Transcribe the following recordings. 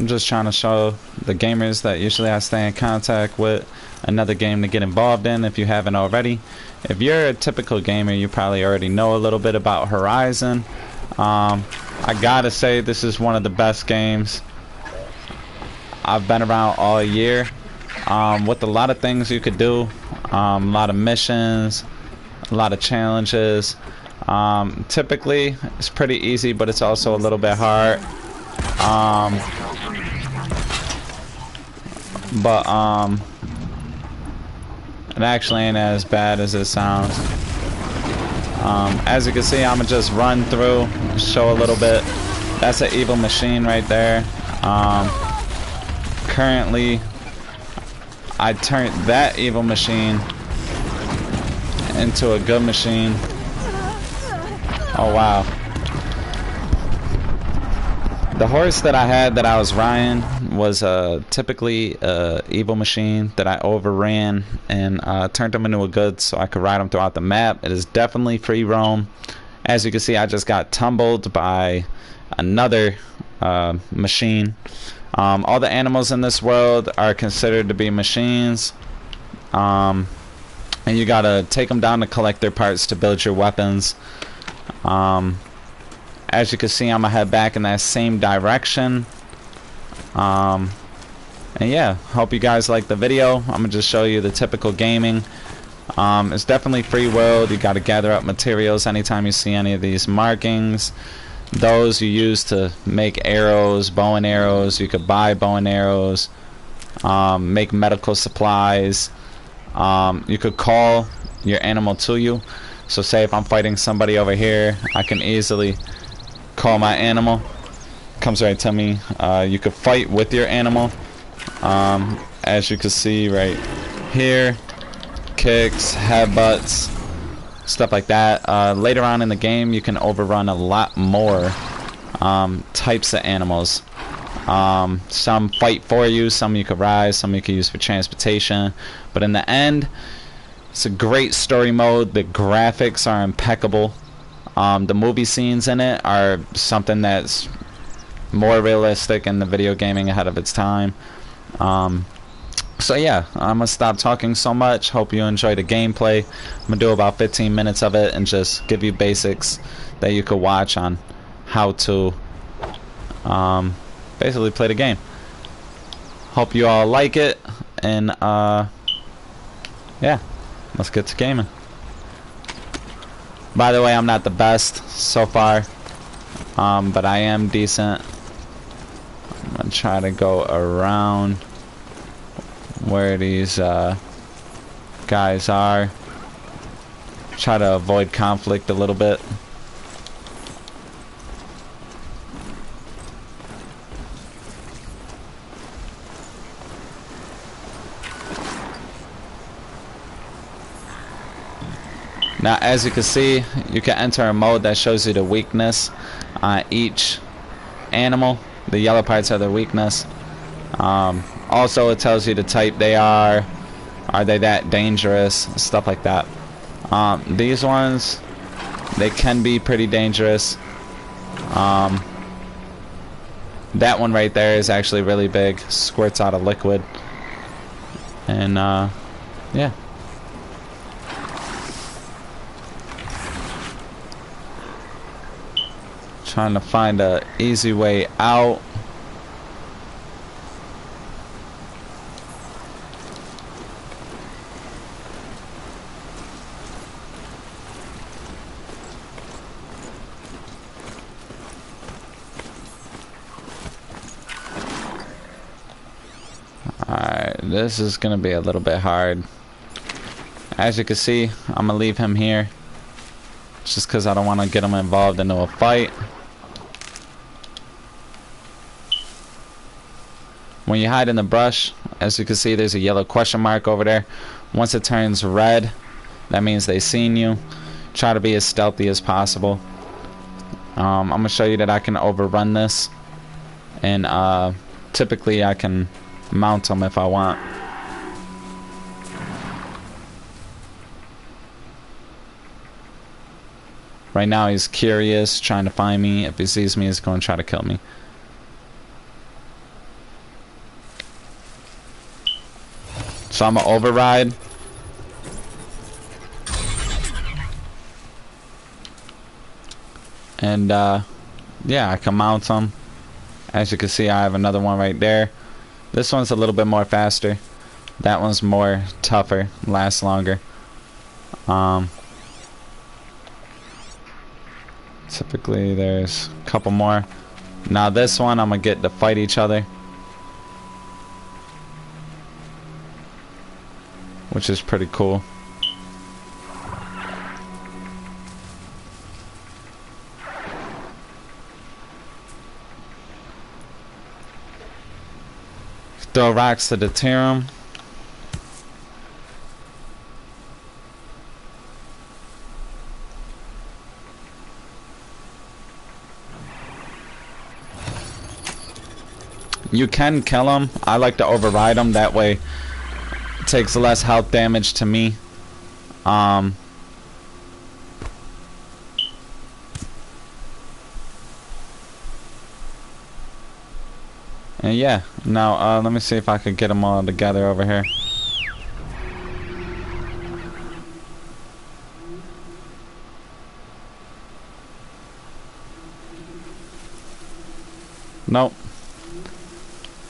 I'm just trying to show the gamers that usually I stay in contact with another game to get involved in if you haven't already. If you're a typical gamer, you probably already know a little bit about Horizen. I gotta say, this is one of the best games. I've been around all year with a lot of things you could do, a lot of missions, a lot of challenges. Typically it's pretty easy, but it's also a little bit hard. It actually ain't as bad as it sounds. As you can see, I'm gonna just run through, show a little bit. That's an evil machine right there. Currently, I turned that evil machine into a good machine. Oh wow. The horse that I had that I was riding was typically a evil machine that I overran and turned him into a good so I could ride him throughout the map. It is definitely free roam. As you can see, I just got tumbled by another machine. All the animals in this world are considered to be machines. And you gotta take them down to collect their parts to build your weapons. As you can see, I'm gonna head back in that same direction. And yeah, hope you guys like the video. I'm gonna just show you the typical gaming. It's definitely free world. You gotta gather up materials anytime you see any of these markings. Those you use to make arrows, bow and arrows. You could buy bow and arrows, make medical supplies. You could call your animal to you. So say if I'm fighting somebody over here, I can easily call my animal. Comes right to me. You could fight with your animal. As you can see right here, kicks, headbutts, stuff like that. Later on in the game, you can overrun a lot more types of animals. Some fight for you, some you could ride, some you could use for transportation. But in the end, it's a great story mode. The graphics are impeccable. The movie scenes in it are something that's more realistic in the video gaming ahead of its time. So yeah, I'm gonna stop talking so much. Hope you enjoy the gameplay. I'm gonna do about 15 minutes of it and just give you basics that you could watch on how to basically play the game. Hope you all like it, and yeah, let's get to gaming. By the way, I'm not the best so far, but I am decent. I'm gonna try to go around where these guys are. Try to avoid conflict a little bit. Now, as you can see, you can enter a mode that shows you the weakness on each animal. The yellow parts are their weakness. Also, it tells you the type they are they that dangerous, stuff like that. These ones, they can be pretty dangerous. That one right there is actually really big, squirts out a liquid. And yeah. Trying to find a easy way out. Alright, this is gonna be a little bit hard. As you can see, I'm gonna leave him here just because I don't want to get him involved into a fight. When you hide in the brush, as you can see, there's a yellow question mark over there. Once it turns red, that means they've seen you. Try to be as stealthy as possible. I'm gonna show you that I can overrun this, and typically I can mount them if I want. Right now he's curious, trying to find me. If he sees me, he's going to try to kill me. So I'm gonna override. And yeah, I can mount them. As you can see, I have another one right there. This one's a little bit more faster. That one's more tougher, lasts longer. Typically there's a couple more. Now this one I'm gonna get to fight each other, which is pretty cool. Throw rocks to deter them. You can kill them. I like to override them. That way it takes less health damage to me. And yeah, now let me see if I could get them all together over here. Nope.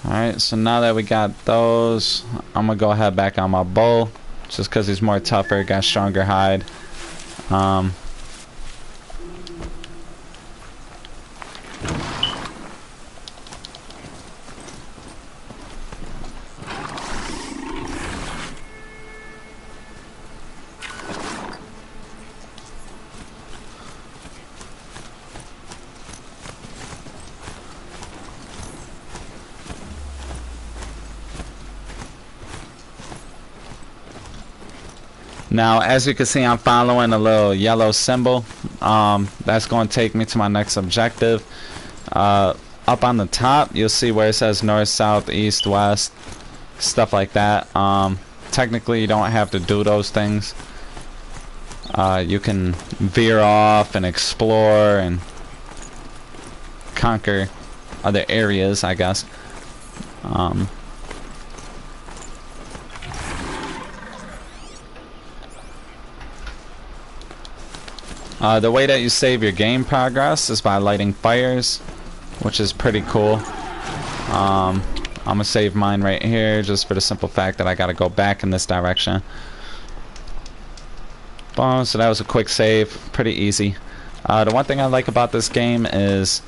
Alright, so now that we got those, I'm gonna go ahead back on my bull. Just because he's more tougher, got stronger hide. Now, as you can see, I'm following a little yellow symbol. That's going to take me to my next objective. Up on the top, you'll see where it says north, south, east, west, stuff like that. Technically, you don't have to do those things. You can veer off and explore and conquer other areas, I guess. The way that you save your game progress is by lighting fires, which is pretty cool. I'm gonna save mine right here just for the simple fact that I gotta go back in this direction. Boom, so that was a quick save, pretty easy. The one thing I like about this game is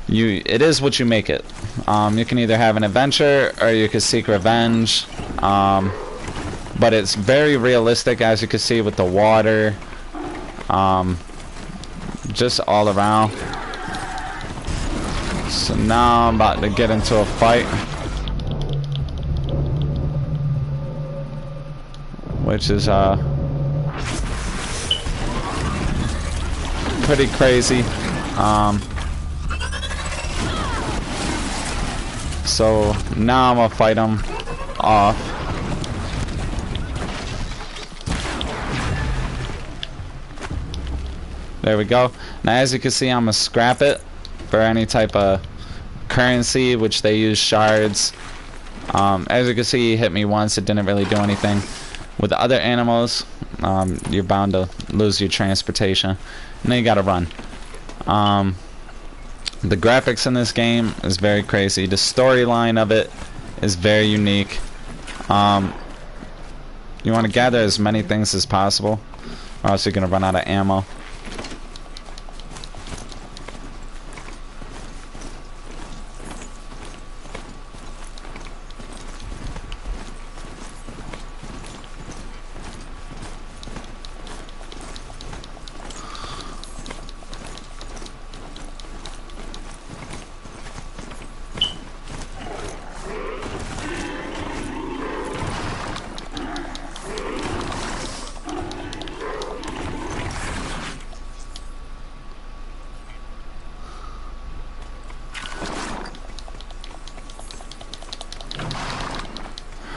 it is what you make it. You can either have an adventure or you can seek revenge, but it's very realistic, as you can see, with the water. Just all around. So now I'm about to get into a fight, which is pretty crazy. So now I'm gonna fight him off. There we go. Now, as you can see, I'm gonna scrap it for any type of currency, which they use shards. As you can see, he hit me once. It didn't really do anything. With the other animals, you're bound to lose your transportation, and then you gotta run. The graphics in this game is very crazy. The storyline of it is very unique. You want to gather as many things as possible, or else you're gonna run out of ammo.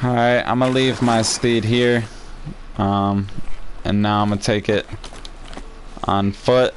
Alright, I'm gonna leave my steed here, and now I'm gonna take it on foot.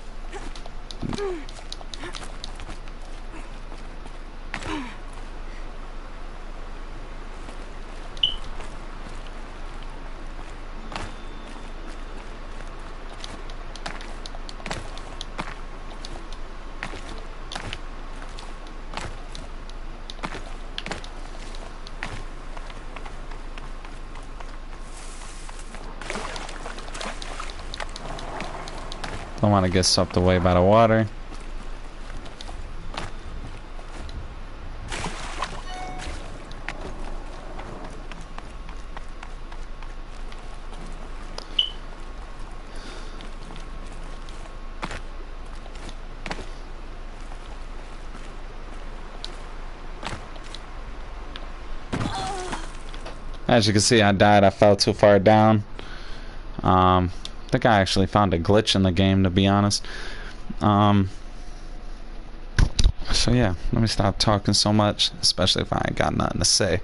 Don't want to get swept away by the water. As you can see, I died. I fell too far down. I think I actually found a glitch in the game, to be honest. So yeah, let me stop talking so much, especially if I ain't got nothing to say.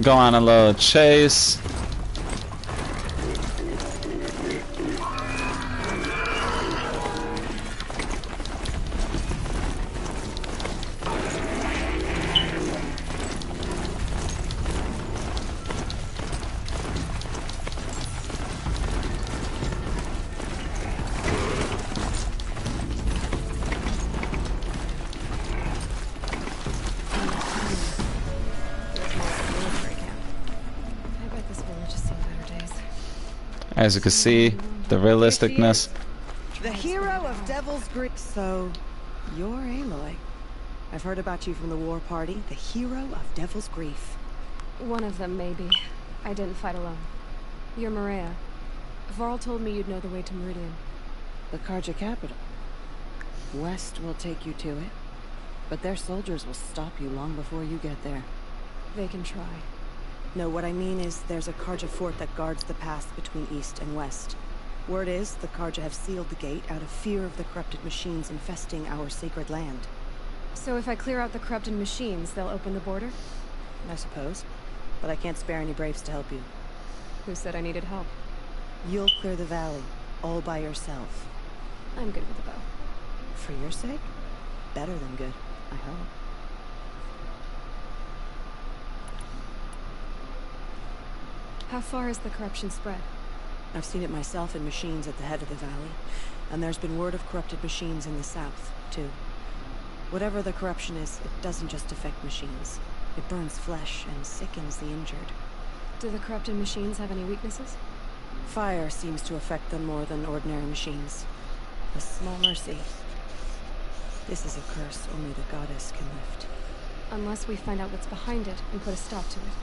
Go on a little chase. As you can see, the realisticness. The hero of Devil's Grief. So, you're Aloy. I've heard about you from the war party. The hero of Devil's Grief. One of them, maybe. I didn't fight alone. You're Maria. Varl told me you'd know the way to Meridian. The Karja capital. West will take you to it, but their soldiers will stop you long before you get there. They can try. No, what I mean is there's a Karja fort that guards the pass between east and west. Word is the Karja have sealed the gate out of fear of the corrupted machines infesting our sacred land. So if I clear out the corrupted machines, they'll open the border? I suppose. But I can't spare any braves to help you. Who said I needed help? You'll clear the valley, all by yourself. I'm good with a bow. For your sake? Better than good, I hope. How far has the corruption spread? I've seen it myself in machines at the head of the valley, and there's been word of corrupted machines in the south, too. Whatever the corruption is, it doesn't just affect machines. It burns flesh and sickens the injured. Do the corrupted machines have any weaknesses? Fire seems to affect them more than ordinary machines. A small mercy. This is a curse only the goddess can lift. Unless we find out what's behind it and put a stop to it.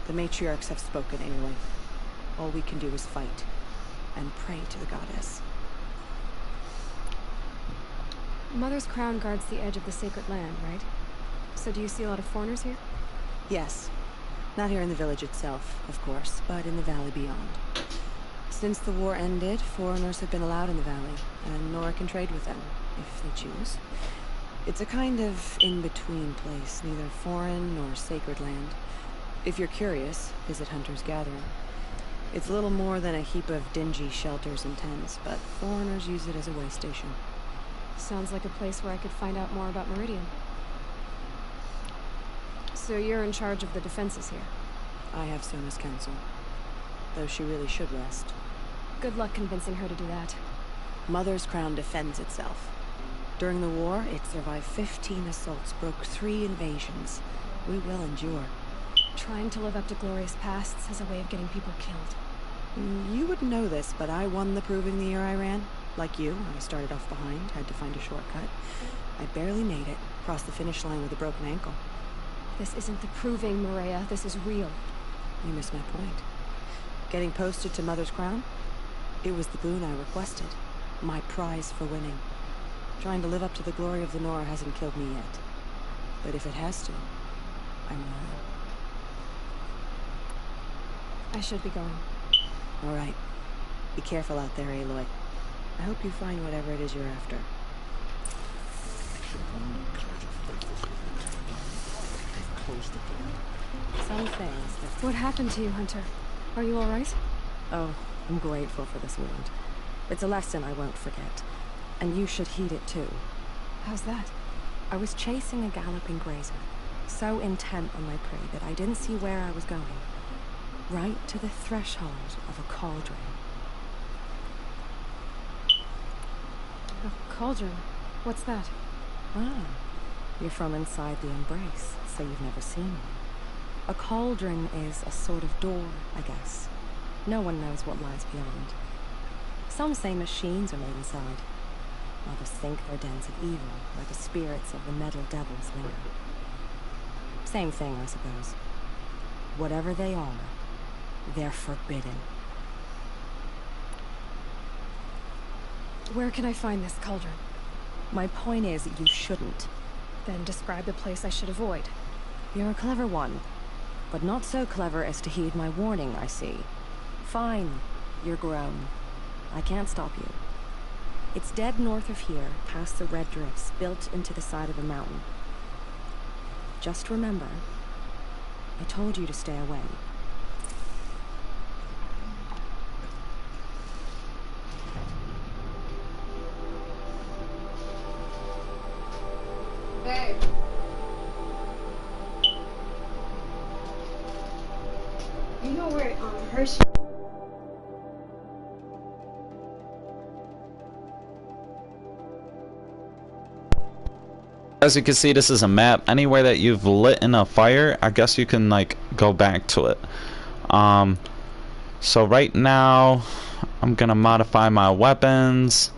The matriarchs have spoken, Aloy. All we can do is fight, and pray to the goddess. Mother's crown guards the edge of the sacred land, right? So do you see a lot of foreigners here? Yes. Not here in the village itself, of course, but in the valley beyond. Since the war ended, foreigners have been allowed in the valley, and Nora can trade with them, if they choose. It's a kind of in-between place, neither foreign nor sacred land. If you're curious, visit Hunter's Gathering. It's little more than a heap of dingy shelters and tents, but foreigners use it as a way station. Sounds like a place where I could find out more about Meridian. So you're in charge of the defenses here? I have Sona's counsel, though she really should rest. Good luck convincing her to do that. Mother's crown defends itself. During the war, it survived 15 assaults, broke 3 invasions. We will endure. Trying to live up to glorious pasts has a way of getting people killed. You wouldn't know this, but I won the proving the year I ran. Like you, I started off behind, had to find a shortcut. I barely made it, crossed the finish line with a broken ankle. This isn't the proving, Maria. This is real. You missed my point. Getting posted to Mother's crown? It was the boon I requested. My prize for winning. Trying to live up to the glory of the Nora hasn't killed me yet. But if it has to, I'm loyal. I should be going. All right. Be careful out there, Aloy. I hope you find whatever it is you're after. Some things that... What happened to you, Hunter? Are you all right? Oh, I'm grateful for this wound. It's a lesson I won't forget. And you should heed it too. How's that? I was chasing a galloping grazer, so intent on my prey that I didn't see where I was going. Right to the threshold of a cauldron. A cauldron? What's that? Ah, you're from inside the Embrace, so you've never seen one. A cauldron is a sort of door, I guess. No one knows what lies beyond. Some say machines are made inside. Others think they're dens of evil, where the spirits of the metal devils linger. Same thing, I suppose. Whatever they are, they're forbidden. Where can I find this cauldron? My point is, you shouldn't. Then describe the place I should avoid. You're a clever one, but not so clever as to heed my warning, I see. Fine, you're grown. I can't stop you. It's dead north of here, past the red drifts, built into the side of a mountain. Just remember, I told you to stay away. Babe. You know where Hershey... As you can see, this is a map. Anywhere that you've lit in a fire, I guess you can like go back to it. So right now I'm gonna modify my weapons.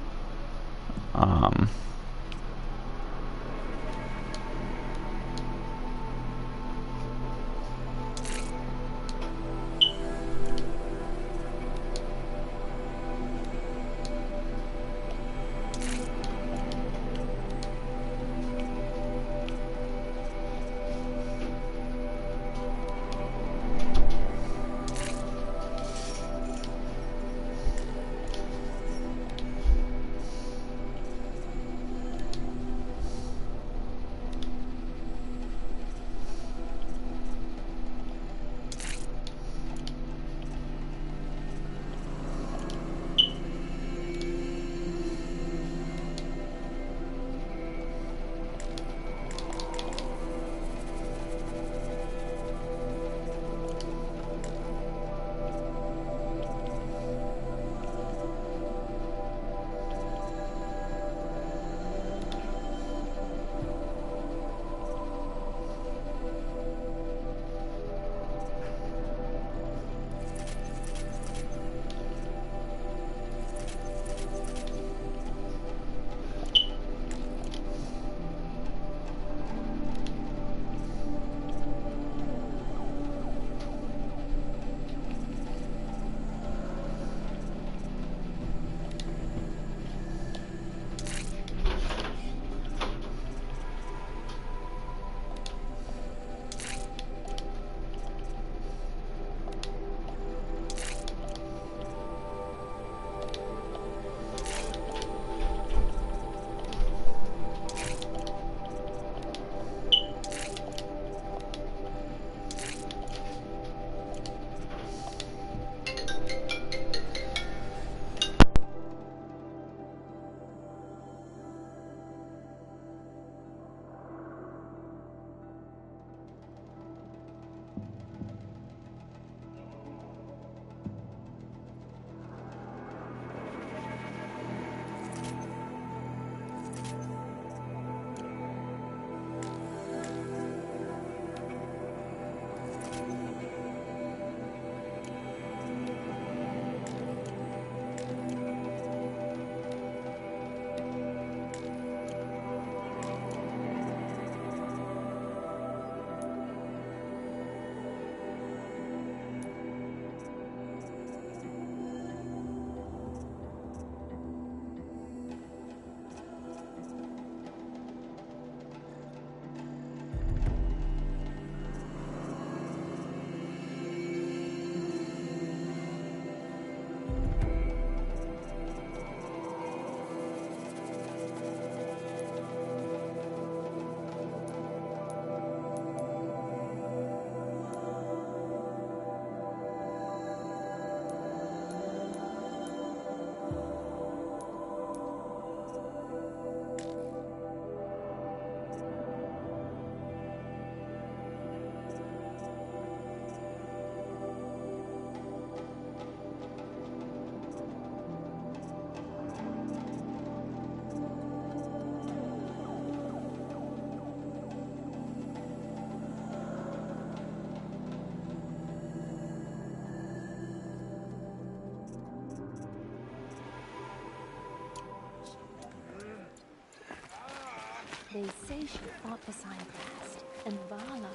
They say she fought beside Bast and Vala.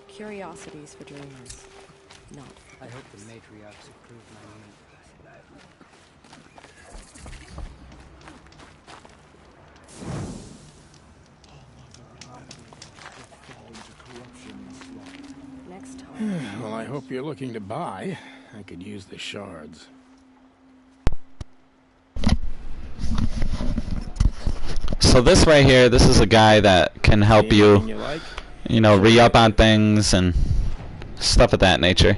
Curiosities for dreamers. Not. I hope the matriarchs approve my name. Next time. Well, I hope you're looking to buy. I could use the shards. So this right here, this is a guy that can help Anything you, like? you know, re-up on things and stuff of that nature.